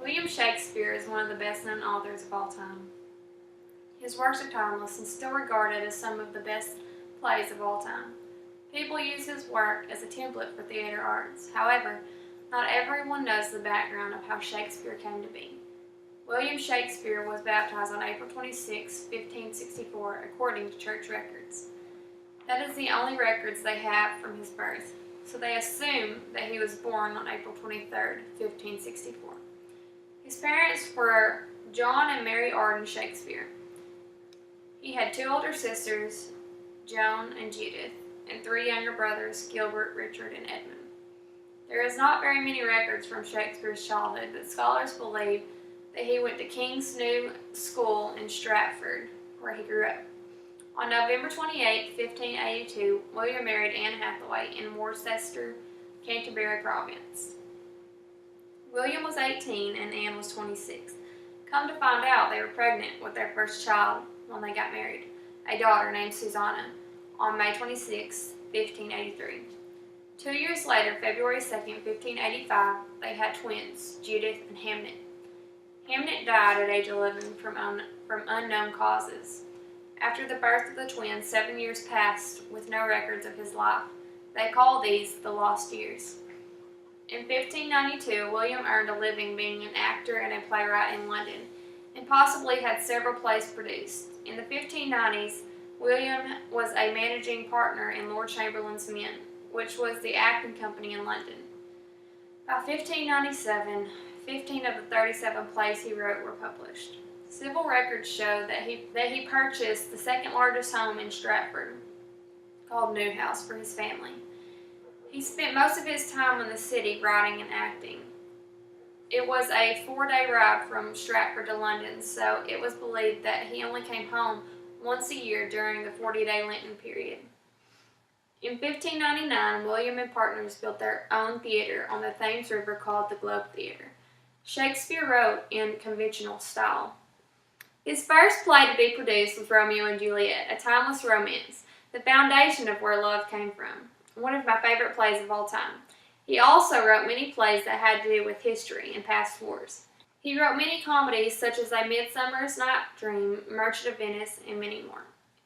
William Shakespeare is one of the best-known authors of all time. His works are timeless and still regarded as some of the best plays of all time. People use his work as a template for theater arts. However, not everyone knows the background of how Shakespeare came to be. William Shakespeare was baptized on April 26, 1564, according to church records. That is the only records they have from his birth, so they assume that he was born on April 23, 1564. His parents were John and Mary Arden Shakespeare. He had two older sisters, Joan and Judith, and three younger brothers, Gilbert, Richard, and Edmund. There is not very many records from Shakespeare's childhood, but scholars believe that he went to King's New School in Stratford, where he grew up. On November 28, 1582, William married Anne Hathaway in Worcester, Canterbury Province. William was 18 and Anne was 26. Come to find out, they were pregnant with their first child when they got married, a daughter named Susanna, on May 26, 1583. 2 years later, February 2, 1585, they had twins, Judith and Hamnet. Hamnet died at age 11 from unknown causes. After the birth of the twins, 7 years passed with no records of his life. They call these the lost years. In 1592, William earned a living being an actor and a playwright in London, and possibly had several plays produced. In the 1590s, William was a managing partner in Lord Chamberlain's Mint, which was the acting company in London. By 1597, 15 of the 37 plays he wrote were published. Civil records show that he purchased the second largest home in Stratford, called Newhouse, for his family. He spent most of his time in the city writing and acting. It was a 4-day ride from Stratford to London, so it was believed that he only came home once a year during the 40-day Lenten period. In 1599, William and partners built their own theater on the Thames River called the Globe Theater. Shakespeare wrote in conventional style. His first play to be produced was Romeo and Juliet, a timeless romance, the foundation of where love came from. One of my favorite plays of all time. He also wrote many plays that had to do with history and past wars. He wrote many comedies such as A Midsummer's Night Dream, Merchant of Venice, and many more.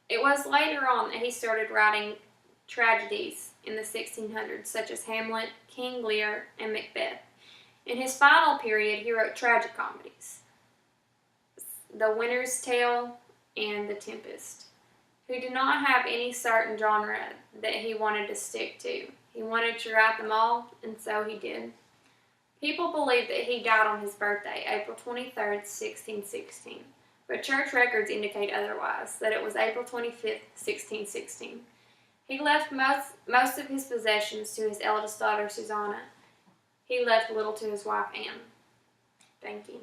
It was later on that he started writing tragedies in the 1600s such as Hamlet, King Lear, and Macbeth. In his final period, he wrote tragic comedies, The Winter's Tale and The Tempest. Who did not have any certain genre that he wanted to stick to. He wanted to write them all, and so he did. People believe that he died on his birthday, April 23, 1616, but church records indicate otherwise, that it was April 25, 1616. He left most of his possessions to his eldest daughter, Susanna. He left little to his wife, Anne. Thank you.